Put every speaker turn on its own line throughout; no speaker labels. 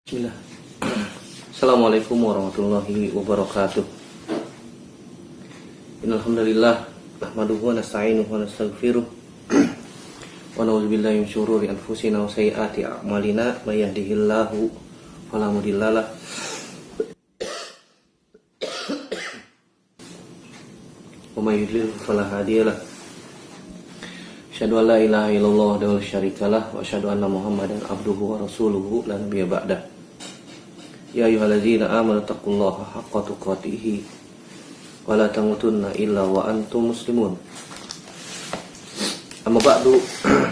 Bismillah. Assalamualaikum warahmatullahi wabarakatuh. Innal hamdalillah nahmaduhu wa nasta'inuhu wa nastaghfiruh wa na'udzubillahi min syururi anfusina wa sayyiati a'malina may yahdihillahu fala mudhillalah wa may yudlil fala hadiyalah. Asyhadu an la ilaha illallah wa la syarikalah wa asyhadu anna Muhammadan abduhu wa rasuluhu la nabiyya ba'dah. Ya ayyuhalladzina amanu taqullaha haqqa tuqatih wa la tamutunna illa wa antum muslimun. Amma ba'du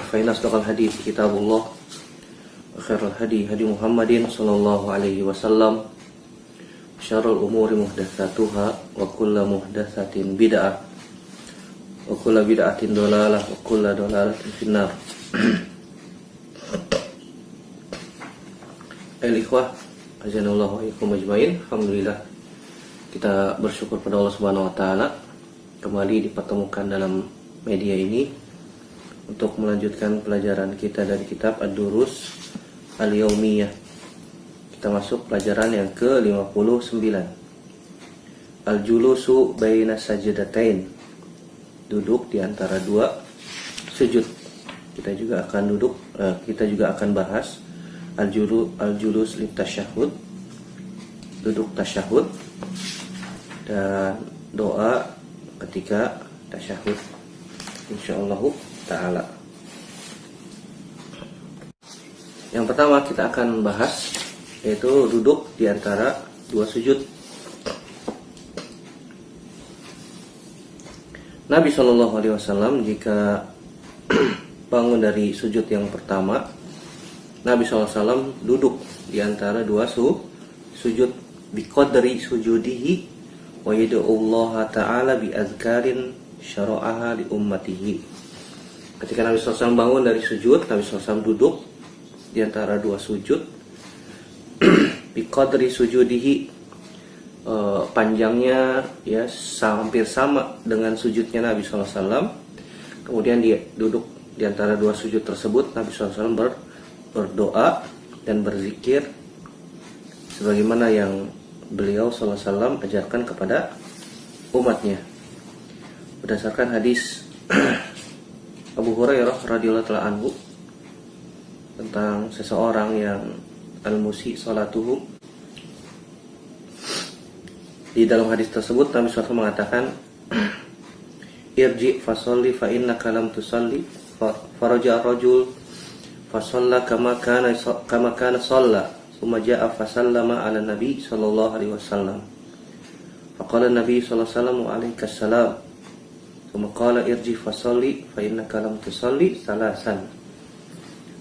fa inna asdaqal hadits kitabullah wa khairal hadi Muhammadin sallallahu alaihi wasallam. Syarrul umuri muhdatsatuha wa kullu muhdatsatin bid'ah wa kullu bid'atin dhalalah wa kullu dhalalatin finnar. Al-ikhwah azanallahu wa iyyakum ajmain. Alhamdulillah, kita bersyukur pada Allah Subhanahu wa taala kembali dipertemukan dalam media ini untuk melanjutkan pelajaran kita dari kitab Ad-Durus Al-Yaumiyah. Kita masuk pelajaran yang ke-59. Al-julusu baina sajdatain. Duduk di antara dua sujud. Kita juga akan bahas al-julus litasyahud, duduk tasyahud, dan doa ketika tasyahud insyaallah taala. Yang pertama kita akan bahas yaitu duduk di antara dua sujud. Nabi SAW jika bangun dari sujud yang pertama, Nabi SAW duduk di antara dua sujud biqadri sujudihi wa yad'ullaha ta'ala bi azkarin syara'aha li ummatihi. Ketika Nabi SAW bangun dari sujud, Nabi SAW duduk di antara dua sujud biqadri sujudihi, panjangnya ya hampir sama dengan sujudnya Nabi SAW. Kemudian dia duduk di antara dua sujud tersebut, Nabi SAW berdoa dan berzikir sebagaimana yang beliau SAW ajarkan kepada umatnya. Berdasarkan hadis Abu Hurairah radhiyallahu ta'ala anhu tentang seseorang yang al-musi salatuhu. Di dalam hadis tersebut Nabi SAW mengatakan, irji fasolli fa innaka lam tusalli, faraja ar-rajul fasalla kama kana shalla, thumma jaa fasallama ala nabi sallallahu alaihi wasallam. Faqala nabi sallallahu alaihi wasallam wa alaikas salam. Thumma qala irji fasolli fa innaka lam tusalli salasan.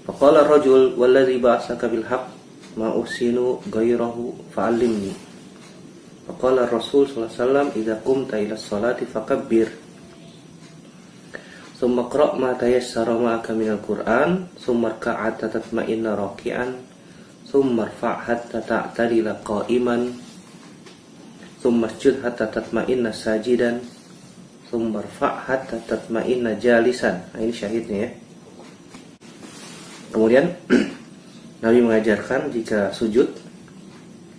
Faqala ar-rajul walladhi ba'atsaka bil haqq ma usinu ghairahu fa'allimni. Faqala Rasul sallallahu alaihi wasallam idza qumta ila sholati fakabbir thumma qra' ma tayassara ma'aka minal Qur'an thumma rka' hatta tatma'inna raki'an thumma rfa' hatta ta'tadila qa'iman thumma isjud hatta tatma'inna sajidan thumma rfa' hatta tatma'inna jalisan. Nah, ini syahidnya ya. Kemudian Nabi mengajarkan jika sujud,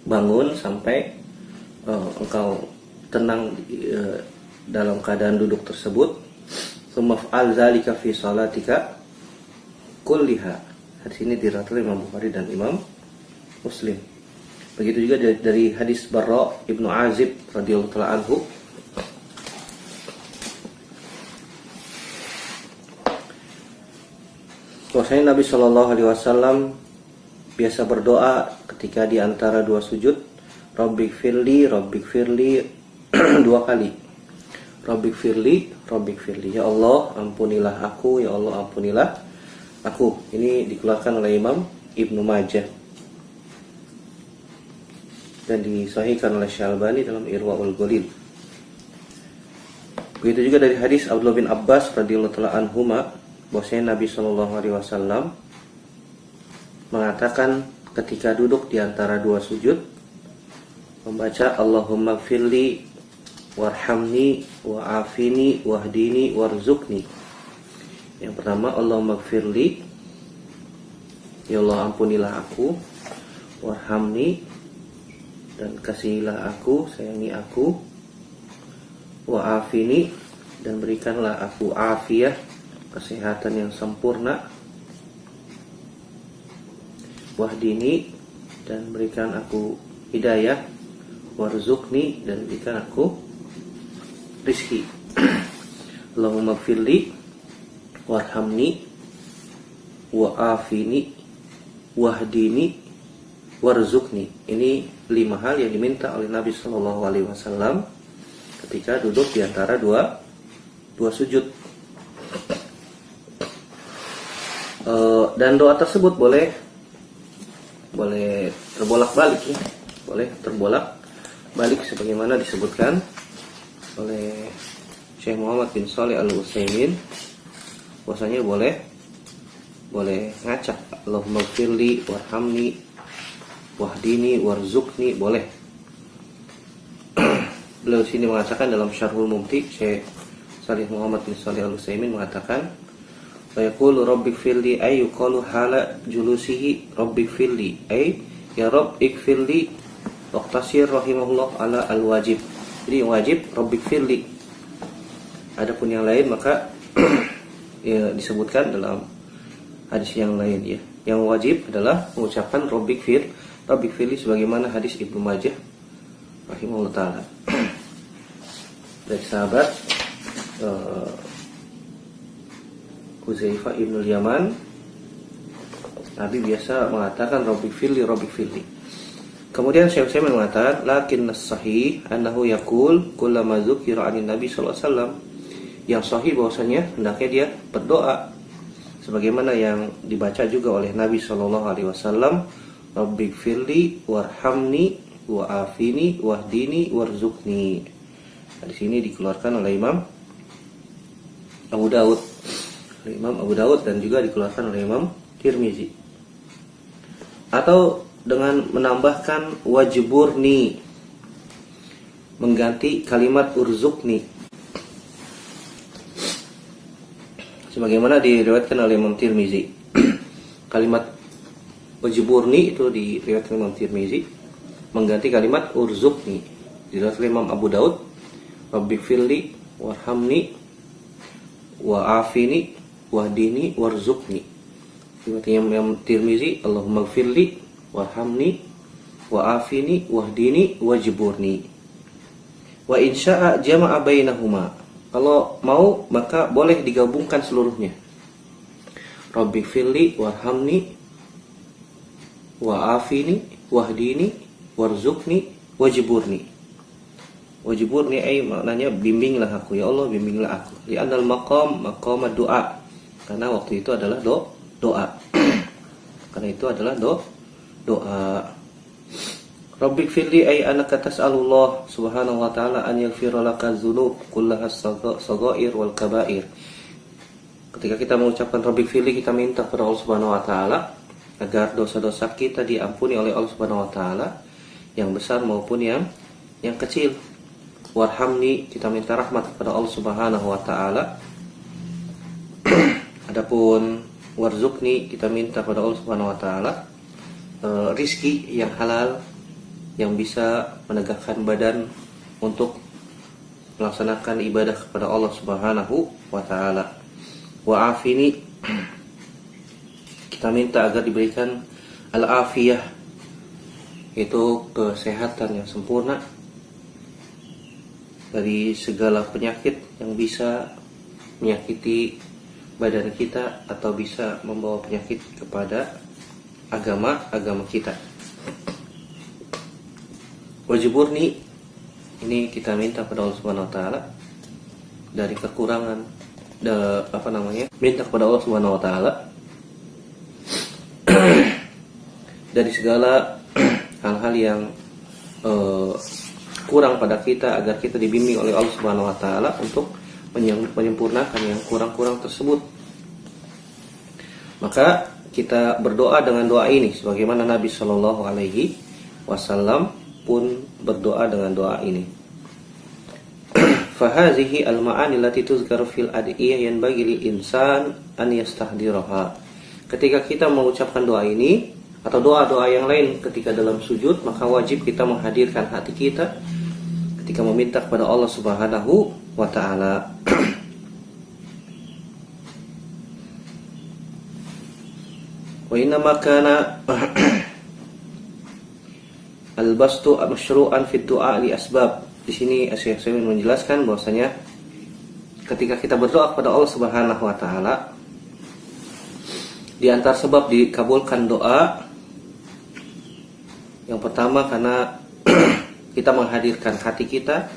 bangun sampai engkau tenang dalam keadaan duduk tersebut. Sumaf'al zalika fi salatika kulliha. Hadis ini diriwayatkan Imam Bukhari dan Imam Muslim. Begitu juga dari hadis Barra ibnu Azib radhiyallahu ta'ala anhu. Bahwasanya Nabi Shallallahu alaihi wasallam biasa berdoa ketika di antara dua sujud, Rabbighfirli dua kali. Rabbighfirli, ya Allah ampunilah aku, ya Allah ampunilah aku. Ini dikeluarkan oleh Imam Ibnu Majah dan disahihkan oleh Syalbani dalam Irwaul Ghalil. Begitu juga dari hadis Abdullah bin Abbas radhiyallahu ta'ala anhuma, bahwasanya Nabi sallallahu alaihi wasallam mengatakan ketika duduk di antara dua sujud, membaca Allahumma gfirli warhamni wa'afini wahdini warzuqni. Yang pertama Allahumma gfirli, ya Allah ampunilah aku, warhamni, dan kasihilah aku, sayangi aku, wa'afini, dan berikanlah aku afiah, kesehatan yang sempurna, wahdini, dan berikan aku hidayah, warzuqni, dan berikan aku rizki. Allahumma gfirli warhamni wa'afini wahdini warzuqni. Ini 5 hal yang diminta oleh Nabi Shallallahu Alaihi Wasallam ketika duduk di antara dua sujud. Dan doa tersebut boleh terbolak-balik ya, boleh terbolak-balik sebagaimana disebutkan oleh Syekh Muhammad bin Shalih Al-Utsaimin, bahwasanya boleh ngacak, Allahumma gfirli warhamni wahdini warzuqni, boleh. Beliau sini mengatakan dalam Syarhul Mumti, Syekh Shalih Muhammad bin Shalih Al-Utsaimin mengatakan, wa yaqulu rabbighfirli ay yuqalu hala julusihi rabbighfirli ay ya rabb ighfirli waqtasir rahimahullah ala al-wajib. Jadi yang wajib rabbighfirli. Adapun yang lain maka ya, disebutkan dalam hadis yang lain ya. Yang wajib adalah mengucapkan rabbighfirli sebagaimana hadis Ibnu Majah rahimahullah taala. Dari sahabat Huzaifah ibn Yaman, Nabi biasa mengatakan rabbighfirli. Kemudian Syekh Utsaimin mengatakan lakinnas sahih annahu yaqul kullama dzukira 'anin nabi sallallahu alaihi wasallam. Yang sahih bahwasanya hendaknya dia berdoa sebagaimana yang dibaca juga oleh Nabi sallallahu alaihi wasallam, rabbighfirli warhamni wa'afini wahdini warzuqni. Di sini dikeluarkan oleh Imam Abu Daud dan juga dikeluarkan oleh Imam Tirmizi. Atau dengan menambahkan wajburni, mengganti kalimat urzuqni, sebagaimana diriwayatkan oleh Imam Tirmizi. Kalimat wajburni itu diriwayatkan Imam Tirmizi mengganti kalimat urzuqni. Diriwayatkan Imam Abu Daud, rabbighfirli warhamni wa'afini wahdini warzuqni. Imam Tirmizi, Allahumma gfirli warhamni wa'afini wahdini wajburni. Wa insya'a jama'a bainahuma. Kalau mau maka boleh digabungkan seluruhnya. Rabbighfirli warhamni wa'afini wahdini warzuqni wajburni. Wajburni ay maknanya bimbinglah aku ya Allah, bimbinglah aku. Li'anal maqam doa. Karena waktu itu adalah doa. Karena itu adalah doa. Rabbighfirli ay annaka tas'alullah subhanahu wa ta'ala an yaghfira laka dzunub kullaha as-saghair wal kaba'ir. Ketika kita mengucapkan rabbighfirli, kita minta kepada Allah Subhanahu wa taala agar dosa-dosa kita diampuni oleh Allah Subhanahu wa taala, yang besar maupun yang kecil. Warhamni, kita minta rahmat kepada Allah Subhanahu wa taala. Adapun warzuqni, kita minta kepada Allah Subhanahu wa taala rizki yang halal yang bisa menegakkan badan untuk melaksanakan ibadah kepada Allah Subhanahu wa taala. Wa'afini, kita minta agar diberikan al-afiyah, yaitu kesehatan yang sempurna dari segala penyakit yang bisa menyakiti badan kita atau bisa membawa penyakit kepada agama kita. Wajburni, ini kita minta pada Allah Subhanahu wa taala dari kekurangan minta kepada Allah Subhanahu wa taala dari segala hal-hal yang kurang pada kita, agar kita dibimbing oleh Allah Subhanahu wa taala untuk menyempurnakan yang kurang-kurang tersebut. Maka kita berdoa dengan doa ini sebagaimana Nabi Shallallahu alaihi wasallam pun berdoa dengan doa ini. Fahazihi al-ma'ani allati tuzkaru fil ad'iyah yanbaghi lil insan an yastahdiraha. Ketika kita mengucapkan doa ini, atau doa-doa yang lain ketika dalam sujud, maka wajib kita menghadirkan hati kita ketika meminta kepada Allah Subhanahu wa taala. Wa inna ma kana al-bastu masyru'an fi du'a li asbab. Di sini Syekh Utsaimin menjelaskan bahwasanya ketika kita berdoa kepada Allah Subhanahu wa taala, di antara sebab dikabulkan doa yang pertama karena kita menghadirkan hati kita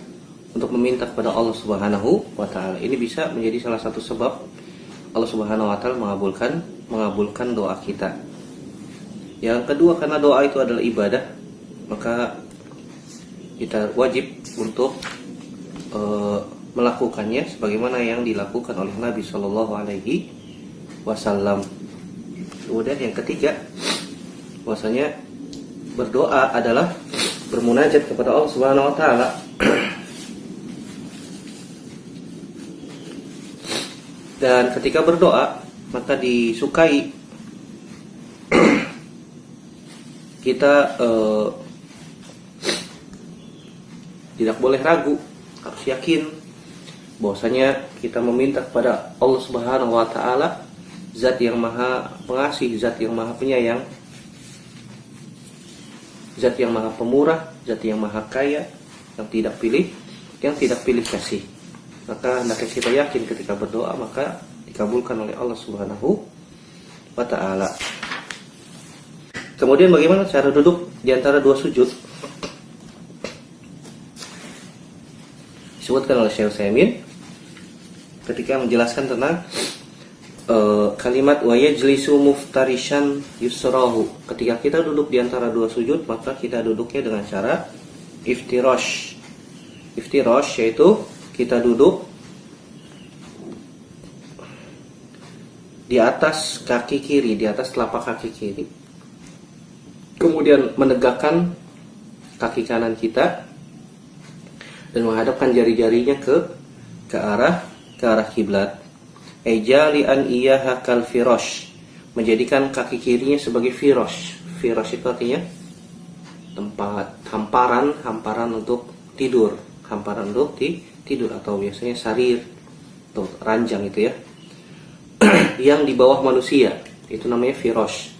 untuk meminta kepada Allah Subhanahu wa taala. Ini bisa menjadi salah satu sebab Allah Subhanahu wa taala mengabulkan doa kita. Yang kedua, karena doa itu adalah ibadah, maka kita wajib untuk melakukannya sebagaimana yang dilakukan oleh Nabi Shallallahu alaihi wasallam. Kemudian yang ketiga, bahwasanya berdoa adalah bermunajat kepada Allah Subhanahu wa taala. Dan ketika berdoa, maka disukai kita tidak boleh ragu, harus yakin bahwasanya kita meminta kepada Allah Subhanahu wa taala, zat yang maha pengasih, zat yang maha penyayang, zat yang maha pemurah, zat yang maha kaya, yang tidak pilih kasih. Maka hendaknya kita yakin ketika berdoa, maka dikabulkan oleh Allah Subhanahu wa taala. Kemudian bagaimana cara duduk di antara dua sujud? Disebutkan oleh Syekh Utsaimin ketika menjelaskan tentang kalimat wa yajlisu muftarishan yusrahu. Ketika kita duduk di antara dua sujud, maka kita duduknya dengan cara iftirash. Iftirash yaitu kita duduk di atas kaki kiri, di atas telapak kaki kiri. Kemudian menegakkan kaki kanan kita dan menghadapkan jari-jarinya ke arah kiblat. Ejali an iyaha kal firash, menjadikan kaki kirinya sebagai firash. Firash itu artinya tempat hamparan untuk tidur, hamparan untuk tidur, atau biasanya sarir atau ranjang itu ya. Yang di bawah manusia, itu namanya firash.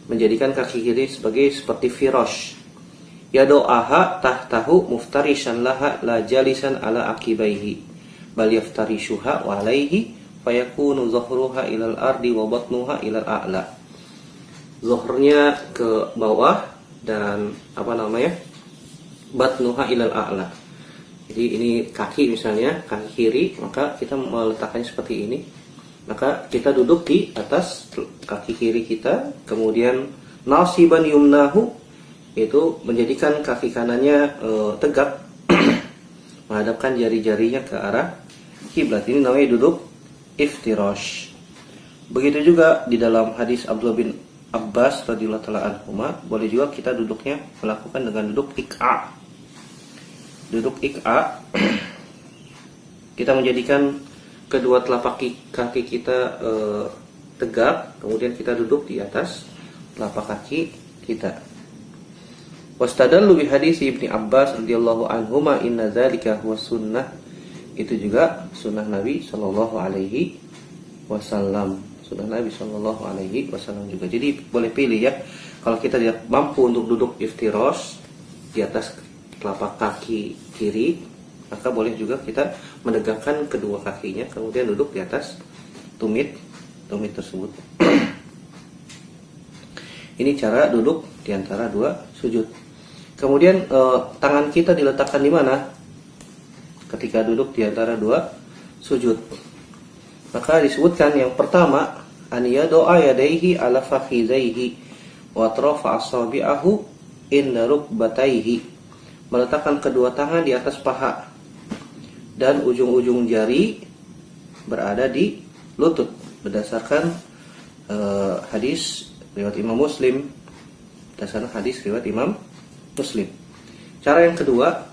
Menjadikan kaki kiri seperti firash. Ya do'aha tahtahu muftarishan laha la jalisan ala akibaihi bal yaftarishuha wa alaihi fayakunu zuhruha ilal ardi wa batnuha ilal a'la. Zuhurnya ke bawah dan batnuha ilal a'la. Jadi ini kaki misalnya, kaki kiri, maka kita meletakkannya seperti ini. Maka kita duduk di atas kaki kiri kita, kemudian nasiban yumnahu, itu menjadikan kaki kanannya tegak menghadapkan jari-jarinya ke arah kiblat. Ini namanya duduk iftirash. Begitu juga di dalam hadis Abdullah bin Abbas radhiyallahu taala anhuma, boleh juga kita duduknya melakukan dengan duduk iq'a. Duduk iq'a kita menjadikan kedua telapak kaki kita tegak, kemudian kita duduk di atas telapak kaki kita. Wastadallu bi hadis Ibnu Abbas radhiyallahu anhuma inna dzalika huwa sunnah. Itu juga sunnah Nabi sallallahu alaihi wasallam. Sunnah Nabi sallallahu alaihi wasallam juga. Jadi boleh pilih ya. Kalau kita tidak mampu untuk duduk iftirash di atas telapak kaki kiri, maka boleh juga kita menegakkan kedua kakinya, kemudian duduk di atas tumit tersebut. Ini cara duduk di antara dua sujud. Kemudian tangan kita diletakkan di mana ketika duduk di antara dua sujud? Maka disebutkan yang pertama, an yado'a yadaihi ala fakhidaihi wa atrafa asabi'ahu inda rukbataihi, meletakkan kedua tangan di atas paha dan ujung-ujung jari berada di lutut, berdasarkan hadis riwayat Imam Muslim. Berdasarkan hadis riwayat Imam Muslim. Cara yang kedua,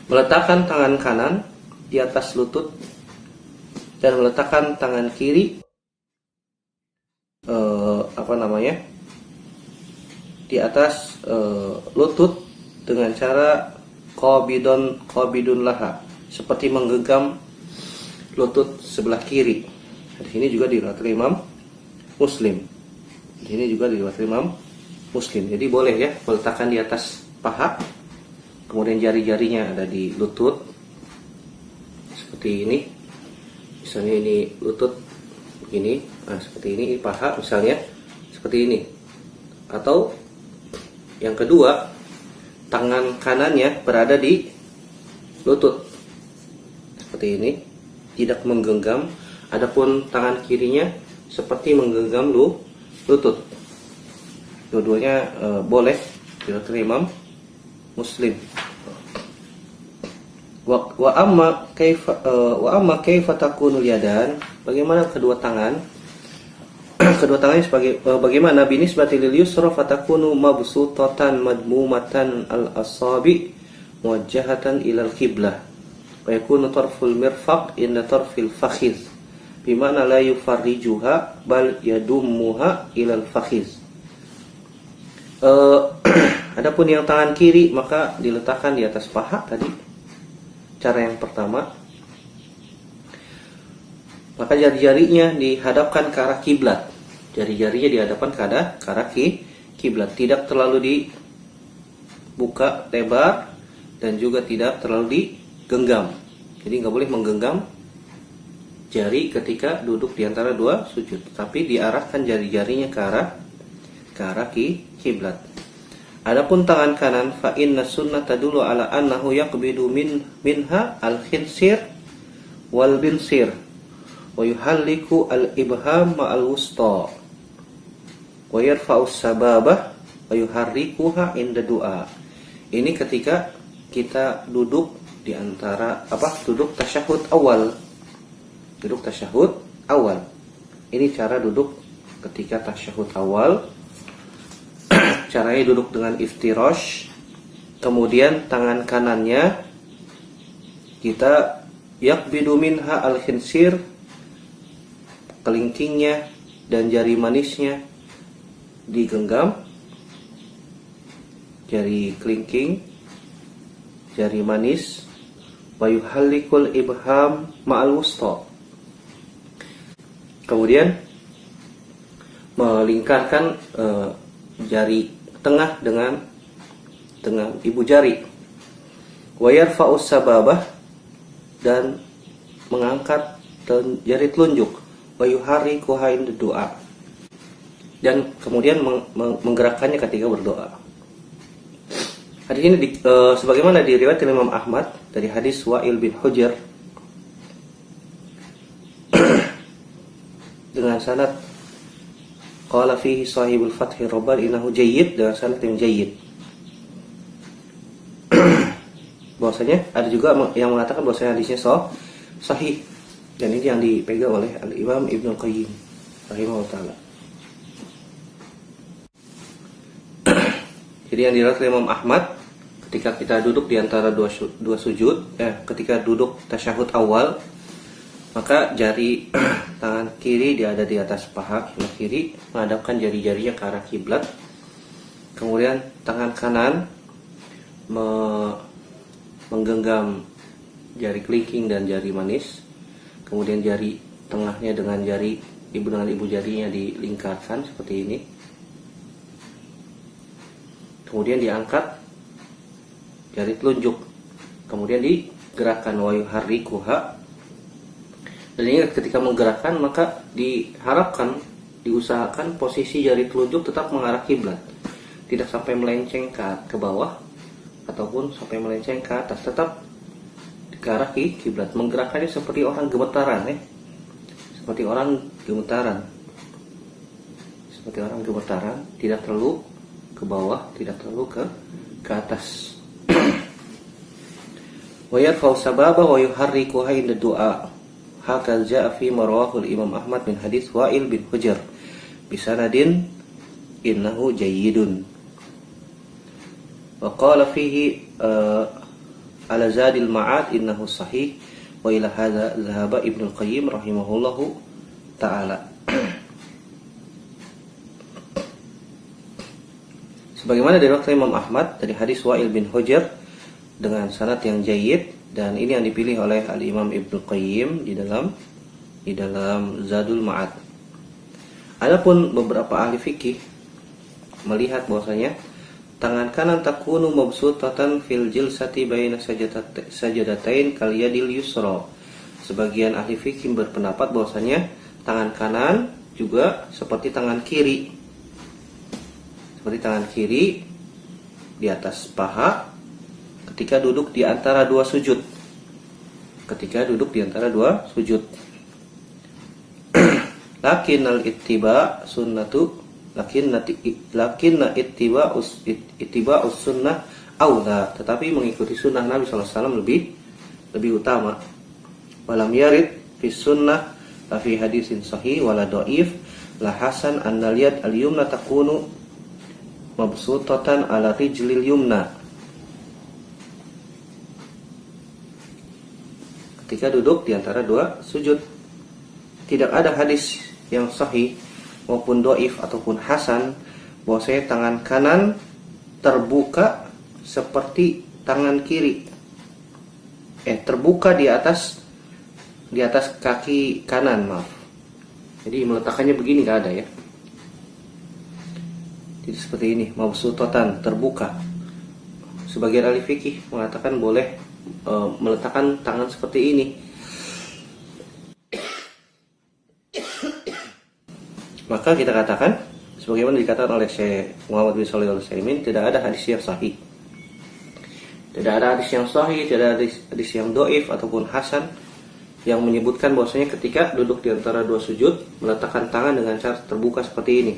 meletakkan tangan kanan di atas lutut dan meletakkan tangan kiri di atas lutut dengan cara qabidun laha, seperti menggenggam lutut sebelah kiri. Di sini juga diriwayatkan Imam Muslim. Di sini juga diriwayatkan Imam Muslim. Jadi boleh ya meletakkan di atas paha, kemudian jari-jarinya ada di lutut seperti ini. Misalnya ini lutut begini, nah seperti ini paha misalnya seperti ini. Atau yang kedua, tangan kanannya berada di lutut seperti ini, tidak menggenggam. Adapun tangan kirinya seperti menggenggam lutut. Dua-duanya boleh diriwayatkan Imam Muslim. Wa amma kaifa takunul yadan, bagaimana kedua tangan? Kedua tangannya sebagai bagaimana binisbati lil yusra fatakunu mabsutatan madmumatan al asabi muwajjahatan ilal qiblah wa yakunu tarful mirfaq inda tarfil fakhiz bimana la yufarrijuha bal yadummuha ilal fakhiz. Adapun yang tangan kiri maka diletakkan di atas paha tadi, cara yang pertama. Maka jari-jarinya dihadapkan ke arah kiblat. Jari-jarinya dihadapkan ke arah kiblat, tidak terlalu dibuka lebar dan juga tidak terlalu digenggam. Jadi nggak boleh menggenggam jari ketika duduk di antara dua sujud, tapi diarahkan jari-jarinya ke arah kiblat. Adapun tangan kanan, fa inna sunnah tadulu ala annahu yaqbidu minha al-khinsir wal binsir wa yuhalliku al-ibham ma'al wusta wa yarfa'u sababah wa yuharrikuha inda du'a. Ini ketika kita duduk di antara duduk tasyahud awal. Duduk tasyahud awal. Ini cara duduk ketika tasyahud awal. Caranya duduk dengan iftirash. Kemudian tangan kanannya kita yakbidu minha al-khinsir, kelingkingnya dan jari manisnya digenggam. Jari kelingking, jari manis, wa yuhallikul ibham ma'al wusta. Kemudian melingkarkan jari tengah dengan ibu jari. Wa yarfa'u sababah, dan mengangkat jari telunjuk. Wa yuharrikuha inda du'a, dan kemudian menggerakkannya ketika berdoa. Hadis ini sebagaimana diriwayatkan Imam Ahmad dari hadis Wa'il bin Hujr dengan sanad qala fihi sahibul fathi rabbal innahu jayyid, dengan sanad yang jayyid. Bahwasanya ada juga yang mengatakan bahwasanya hadisnya sahih, dan ini yang dipegang oleh Al-Imam Ibnu Qayyim rahimahullah taala. Jadi yang diriwayatkan Imam Ahmad, ketika kita duduk di antara dua sujud, ketika duduk tasyahud awal, maka jari tangan kiri dia ada di atas paha kiri, menghadapkan jari-jarinya ke arah kiblat. Kemudian tangan kanan menggenggam jari kelingking dan jari manis. Kemudian jari tengahnya dengan ibu jarinya dilingkarkan seperti ini. Kemudian diangkat jari telunjuk, kemudian digerakkan wa yuharrikuha. Dan ini ketika menggerakkan maka diusahakan posisi jari telunjuk tetap mengarah kiblat, tidak sampai melenceng ke bawah ataupun sampai melenceng ke atas, tetap ke arah kiblat. Menggerakkannya seperti orang gemetaran, seperti orang gemetaran, tidak terlalu ke bawah, tidak terlalu ke atas. Wa yarfa'u sababa wa yuharrikuha inda du'a. Hakal ja'a fi marwahul Imam Ahmad min hadis Wa'il bin Hujr bisanadin innahu jayyidun. Wa qala fihi ala zadil ma'ad innahu sahih wa ila hadza dhahaba Ibnu Qayyim rahimahullahu ta'ala. Sebagaimana diriwayatkan Imam Ahmad dari hadis Wa'il bin Hujr dengan sanad yang jayyid, dan ini yang dipilih oleh Al-Imam Ibnu Qayyim di dalam Zadul Ma'ad. Adapun beberapa ahli fikih melihat bahwasanya tangan kanan takunu mabsutatan fil jilsati baina sajadatain kal yadil yusra. Sebagian ahli fikih berpendapat bahwasanya tangan kanan juga seperti tangan kiri. Seperti tangan kiri di atas paha ketika duduk di antara dua sujud. Ketika duduk di antara dua sujud. Lakinnal ittiba sunnatu lakinna ittiba sunnah aula, tetapi mengikuti sunnah Nabi SAW lebih utama. Walam yarid fi sunnah la fi hadisin sahih wala dhaif la hasan an al-yad al-yumna takunu mabsutatan ala rijlil yumna. Ketika duduk di antara dua sujud, tidak ada hadis yang sahih maupun dhaif ataupun hasan bahwasanya tangan kanan terbuka seperti tangan kiri. Terbuka di atas kaki kanan, maaf. Jadi meletakkannya begini nggak ada ya. Jadi seperti ini, mabsutatan, terbuka. Sebagian ahli fikih mengatakan boleh meletakkan tangan seperti ini. Maka kita katakan sebagaimana dikatakan oleh Syekh Muhammad bin Shalih Al-Utsaimin, tidak ada hadis yang sahih. Tidak ada hadis yang sahih, tidak ada hadis yang dhaif ataupun hasan yang menyebutkan bahwasanya ketika duduk di antara dua sujud meletakkan tangan dengan cara terbuka seperti ini.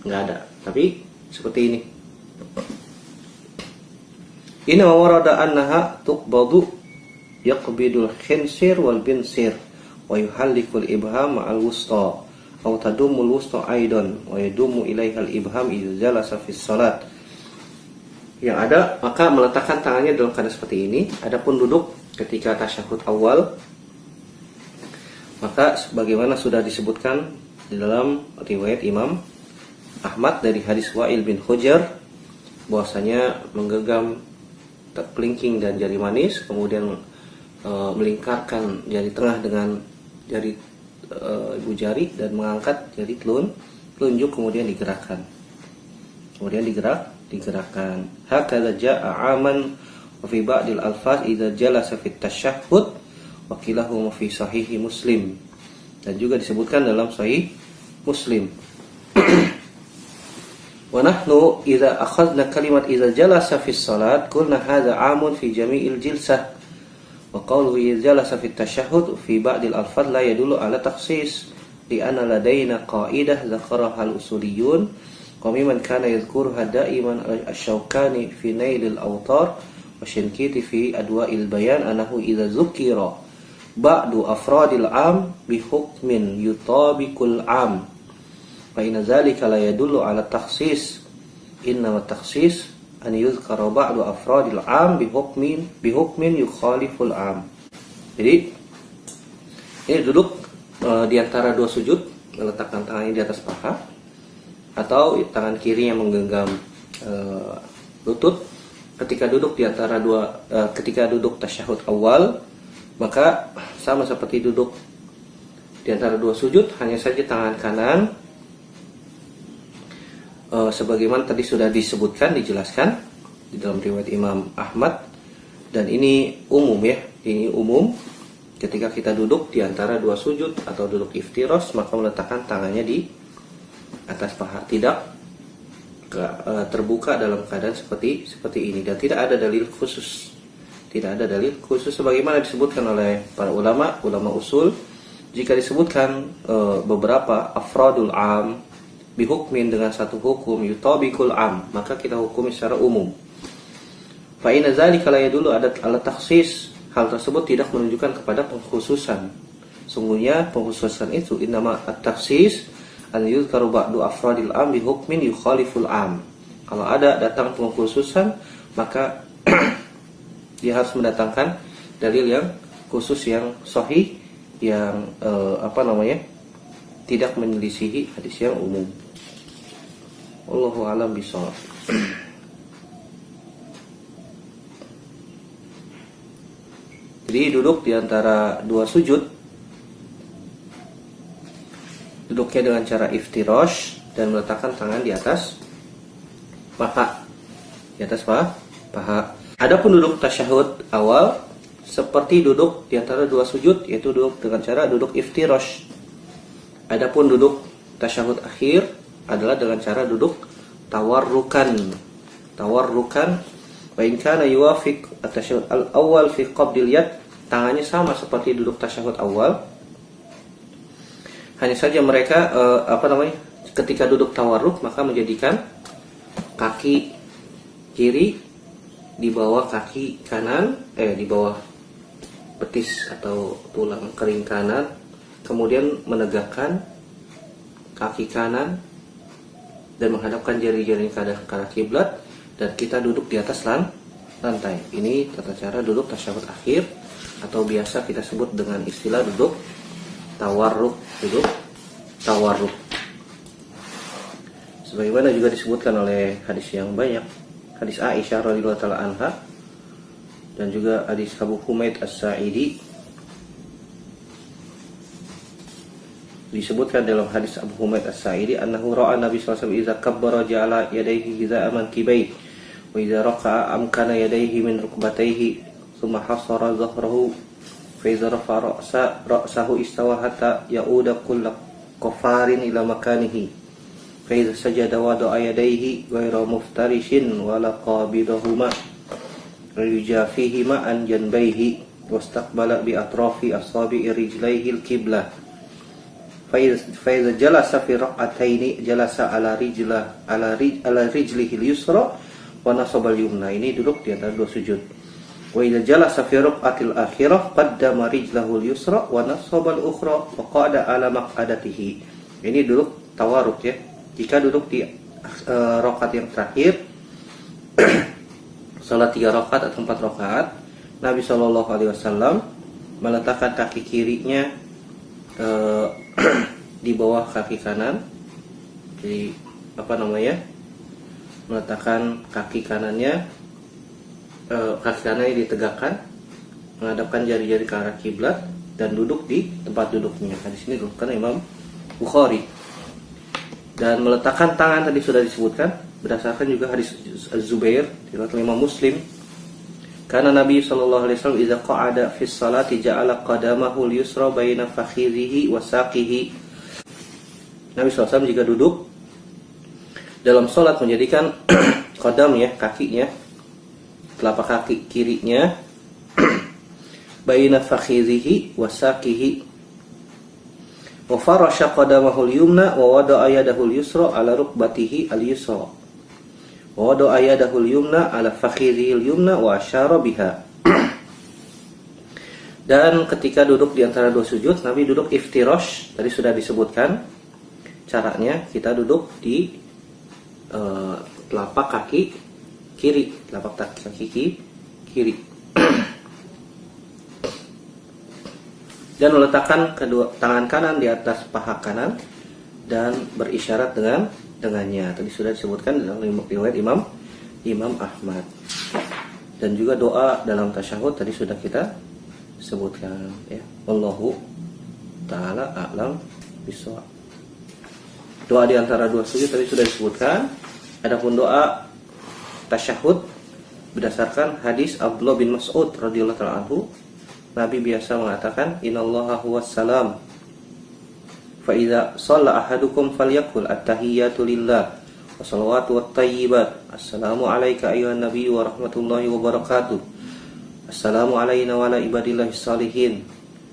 Enggak ada, tapi seperti ini. Inna warada annaha tuqbadu yaqbidul khinsir wal binsir wa yuhallikul ibham ma'al wusta aw tadumul wusta aidan wa yadumu ilaihal ibham idza jalasa fis salat. Yang ada, maka meletakkan tangannya dalam keadaan seperti ini. Adapun duduk ketika tasyahud awal, maka sebagaimana sudah disebutkan di dalam riwayat Imam Ahmad dari hadis Wa'il bin Hujr, bahwasanya menggenggam terpelingking dan jari manis, kemudian melingkarkan jari tengah dengan jari ibu jari dan mengangkat jari telunjuk, kemudian digerakkan. Digerakkan. Hakadza jaa'a aman wa fi ba'dil alfaz idza jalasa fit tasyahhud wa kilahuma fi sahih Muslim. Dan juga disebutkan dalam sahih Muslim. Wa nahnu idza akhadna kalimat idza jalasa fis salat qulna hadza 'amun fi jami'il jilsah wa qawluhu idza jalasa fit tasyahhud fi ba'dil alfaz la yadullu 'ala takhsis li anna ladaina qa'idah dzakaraha al-usuliyun wa mimman kana yadhkuruha da'iman asy-Syaukani fi Nailil Awtar wa Shinkiti fi Adwa'il Bayan annahu idza dzukira ba'du afradil 'am bi hukmin yutabiqul 'am fa inna dzalika la yadullu 'ala takhsis inna takhsis an yuzkara ba'du afradil 'am bi hukmin yukhaliful 'am. Jadi ini duduk di antara dua sujud, meletakkan tangannya di atas paha atau tangan kiri yang menggenggam lutut. Ketika duduk di antara ketika duduk tasyahud awal, maka sama seperti duduk di antara dua sujud, hanya saja tangan kanan sebagaimana tadi sudah disebutkan, dijelaskan di dalam riwayat Imam Ahmad, dan ini umum ya, ini umum. Ketika kita duduk di antara dua sujud atau duduk iftiros, maka meletakkan tangannya di atas paha, tidak terbuka dalam keadaan seperti ini, dan tidak ada dalil khusus. Sebagaimana disebutkan oleh para ulama usul, jika disebutkan beberapa afradul am bihukmin dengan satu hukum yutabiqul am, maka kita hukumi secara umum. Fa inna dzalika la yadullu ala takhsis, hal tersebut tidak menunjukkan kepada pengkhususan. Sungguhnya pengkhususan itu innama at-takhsis an yuzkaru ba'du afradil am bi hukmin yukhaliful am. Kalau ada datang pengkhususan, maka dia harus mendatangkan dalil yang khusus, yang sahih, yang tidak menyelisihi hadis yang umum. Wallahu a'lam bishawab. Jadi duduk di antara dua sujud, duduknya dengan cara iftirash dan meletakkan tangan di atas paha. Di atas paha. Adapun duduk tasyahud awal seperti duduk di antara dua sujud, yaitu duduk dengan cara duduk iftirash. Adapun duduk tasyahud akhir adalah dengan cara duduk tawarrukan. Wa in kana yuwafiq at-tasyahhud al-awwal fi qabdil yad, tangannya sama seperti duduk tasyahud awal. Hanya saja mereka ketika duduk tawarruk maka menjadikan kaki kiri di bawah kaki kanan, di bawah betis atau tulang kering kanan, kemudian menegakkan kaki kanan dan menghadapkan jari-jari ke arah kiblat, dan kita duduk di atas lantai. Ini tata cara duduk tasyahud akhir, atau biasa kita sebut dengan istilah duduk tawarruk. Sebagaimana juga disebutkan oleh hadis yang banyak, hadis Aisyah radhiyallahu taala anha dan juga hadis Abu Humaid As-Sa'idi. Disebutkan dalam hadis Abu Humaid As-Sa'idi annahu ra'a Nabi sallallahu alaihi wasallam idza kabbara ja'ala yadayhi hiza'a mankibayhi wa idza raka'a amkana yadayhi min rukbatayhi thumma hasara dhahrahu fa idza rafa'a ra'sahu istawa hatta ya'uda kullu qafarin ila makanihi fa idza sajada wada'a yadayhi ghayra muftarishin wa la qabidahuma wa yujafihima an janbayhi wastaqbala bi atrafi asabi'i rijlaihi al-qiblah. Faiza jalasa fi raq'ataini jalasa ala rijlihi al-yusra wa nasaba al-yumna. Ini duduk di antara dua sujud. Wa idza jalasa fi raq'atil akhirah qaddama rijlahu al-yusra wa nasaba al-ukhra wa qa'ada ala maq'adatihi. Ini duduk tawarruk ya. Jika duduk di rakaat yang terakhir salat 3 rakaat atau 4 rakaat, Nabi sallallahu alaihi wasallam meletakkan kaki kirinya di bawah kaki kanan. Jadi meletakkan kaki kanannya, kaki kanannya ditegakkan, menghadapkan jari-jari ke arah kiblat dan duduk di tempat duduknya. Di sini disebutkan Imam Bukhari. Dan meletakkan tangan tadi sudah disebutkan berdasarkan juga hadis Az-Zubair riwayat Imam Muslim. Karena Nabi sallallahu alaihi wasallam idza qa'ada fi sholati ja'ala qadamahu al-yusra baina fakhidhihi wa saqihi. Nabi sallallahu alaihi wasallam jika duduk dalam salat menjadikan qadam ya, kakinya, telapak kaki kirinya baina fakhidhihi wa saqihi. Wa farasha qadamahu al-yumna wa wada'a yadahu al-yusra ala rukbatihi al-yusra. Wado ayadahul yumna ala fakhidhil yumna wa asyara biha. Dan ketika duduk di antara dua sujud, Nabi duduk iftirash. Tadi sudah disebutkan caranya. Kita duduk di telapak kaki kiri, kiri. Dan meletakkan kedua tangan kanan di atas paha kanan dan berisyarat dengannya. Tadi sudah disebutkan dalam riwayat Imam Ahmad. Dan juga doa dalam tasyahud tadi sudah kita sebutkan ya. Wallahu taala a'lam bishawab. Doa di antara dua sujud tadi sudah disebutkan. Adapun doa tasyahud berdasarkan hadis Abdullah bin Mas'ud radhiyallahu taala anhu, Nabi biasa mengatakan innallaha huwas salam. Fa idza shalla ahadukum falyaqul at-tahiyyatu lillah wa shalawatu wat-thayyibat. Assalamu alayka ayyuhan nabiy wa rahmatullahi wa barakatuh. Assalamu alayna wa ala ibadillahis salihin.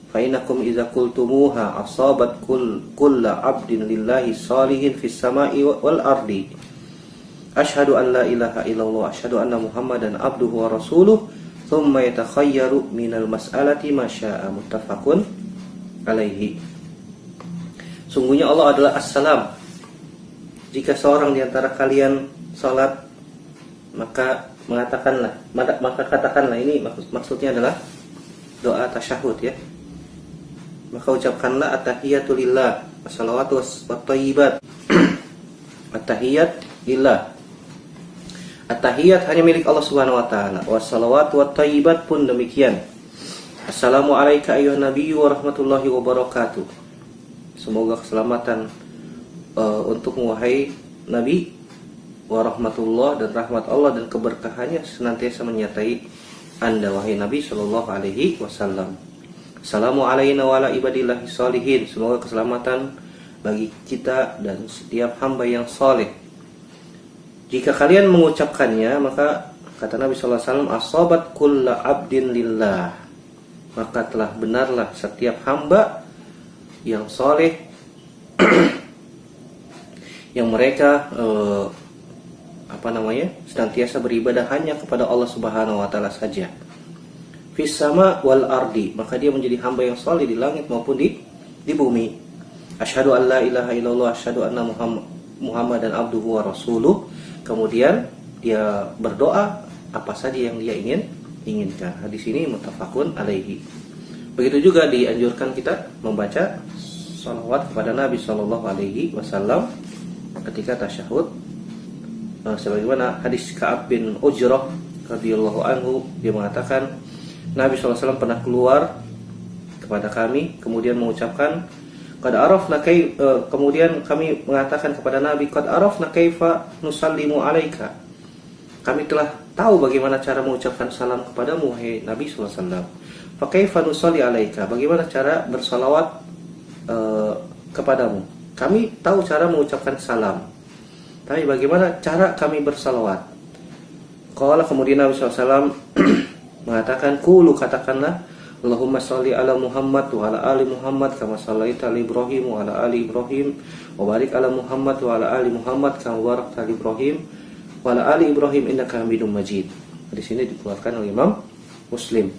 Fa innakum idza qultumuha asabat kullu 'abdin lillahi salihin fis sama'i wal ardi. Asyhadu an la ilaha illallah, asyhadu anna Muhammadan abduhu wa rasuluh. Thumma yatakhayyaru minal mas'alati ma syaa. Muttafaqun alaihi. Sungguhnya Allah adalah As-Salam. Jika seorang di antara kalian salat, maka katakanlah, ini maksudnya adalah doa tasyahud ya. Maka ucapkanlah at-tahiyatu lillah, wassalawatu wattayyibat. At-tahiyat lillah. At-tahiyat hanya milik Allah Subhanahu wa taala. Wassalawat wa thayyibat pun demikian. Assalamu alayka ayyuhan nabiyyu wa rahmatullahi wa barakatuh. Semoga keselamatan untukmu wahai Nabi, wa rahmatullah, dan rahmat Allah dan keberkahannya senantiasa menyertai Anda wahai Nabi sallallahu alaihi wasallam. Assalamu alayna wa ala ibadillahi sholihin. Semoga keselamatan bagi kita dan setiap hamba yang soleh. Jika kalian mengucapkannya, maka kata Nabi sallallahu alaihi wasallam, asabat kulla abdin lillah. Maka telah benarlah setiap hamba yang soleh yang mereka senantiasa beribadah hanya kepada Allah Subhanahu wa taala saja. Fis sama wal ardi, maka dia menjadi hamba yang saleh di langit maupun di bumi. Asyhadu an la ilaha illallah, asyhadu anna Muhammadan abduhu wa rasuluh. Kemudian dia berdoa apa saja yang dia inginkan. Hadis ini muttafaqun alaihi. Begitu juga dianjurkan kita membaca salawat kepada Nabi sallallahu alaihi wasallam ketika tasyahud. Sebagaimana hadis Ka'ab bin Ujrah radhiyallahu anhu, dia mengatakan Nabi SAW pernah keluar kepada kami, kemudian mengucapkan qad arafna kemudian kami mengatakan kepada Nabi, qad arafna kaifa nusallimu alaika. Kami telah tahu bagaimana cara mengucapkan salam kepadamu wahai Nabi SAW. Fa kaifa nusalli alaika, bagaimana cara bersalawat kepadamu. Kami tahu cara mengucapkan salam, tapi bagaimana cara kami bersalawat? Qala, kemudian Nabi SAW mengatakan, qulu, katakanlah, Allahumma sholli ala Muhammad wa ala ali Muhammad kama shallaita ala Ibrahim wa ala ali Ibrahim wa barik ala Muhammad wa ala ali Muhammad kama barakta ala Ibrahim wa ala ali Ibrahim innaka Hamidum Majid. Di sini dikeluarkan oleh Imam Muslim.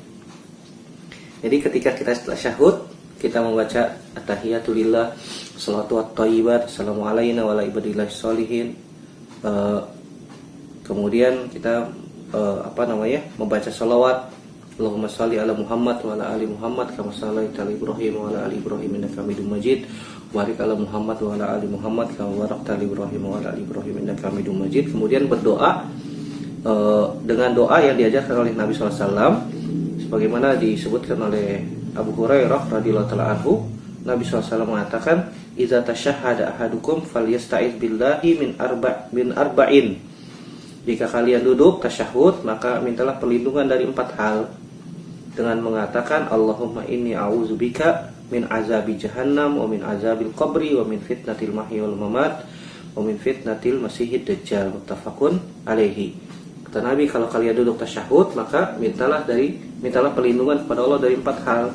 Jadi ketika kita tasyahud, kita membaca at-tahiyatu lillah, salatu wat-thayyibat, assalamu alayna wa ala ibadillahi sholihin. Kemudian kita membaca salawat, Allahumma sholli ala Muhammad wa ala ali Muhammad kama shallaita ala Ibrahim wa ala ali Ibrahim innaka Hamidum Majid. Barik ala Muhammad wa ala ali Muhammad kama barakta ala Ibrahim wa ala ali Ibrahim innaka Hamidum Majid. Kemudian berdoa dengan doa yang diajarkan oleh Nabi SAW, sebagaimana disebutkan oleh Abu Hurairah radhiyallahu taala anhu. Nabi SAW mengatakan, idza tasyahhada ahadukum falyasta'iz billahi min arba'in. Jika kalian duduk tasyahud, maka mintalah perlindungan dari 4 hal dengan mengatakan, Allahumma inni a'udzubika min azabi jahannam wa min azabil qabri wa min fitnatil mahya wal mamat wa min fitnatil masihid dajjal. Muttafaqun alaihi. Kata Nabi, kalau kalian duduk tasyahud, maka mintalah perlindungan kepada Allah dari 4 hal.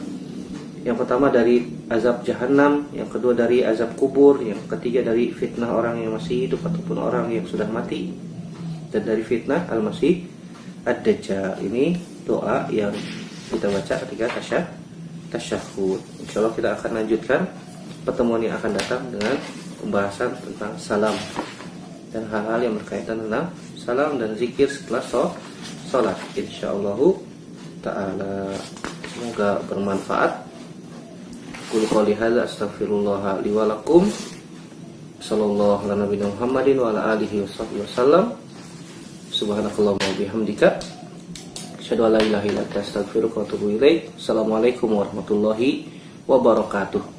Yang pertama dari azab jahannam, yang kedua dari azab kubur, yang ketiga dari fitnah orang yang masih hidup ataupun orang yang sudah mati, dan dari fitnah al-masih ad-dajjal. Ini doa yang kita baca ketika tasyahud. Insyaallah kita akan lanjutkan pertemuan yang akan datang dengan pembahasan tentang salam dan hal-hal yang berkaitan tentang salam dan zikir setelah sholat. Insyaallah ta'ala. Semoga bermanfaat. Qul qouli hadza astaghfirullah li wa lakum. Sallallahu ala nabiyina Muhammadin wa ala alihi wasallam. Subhanakallahumma wa bihamdika asyhadu an la ilaha illa anta astaghfiruka wa atubu ilaik. Assalamualaikum warahmatullahi wabarakatuh.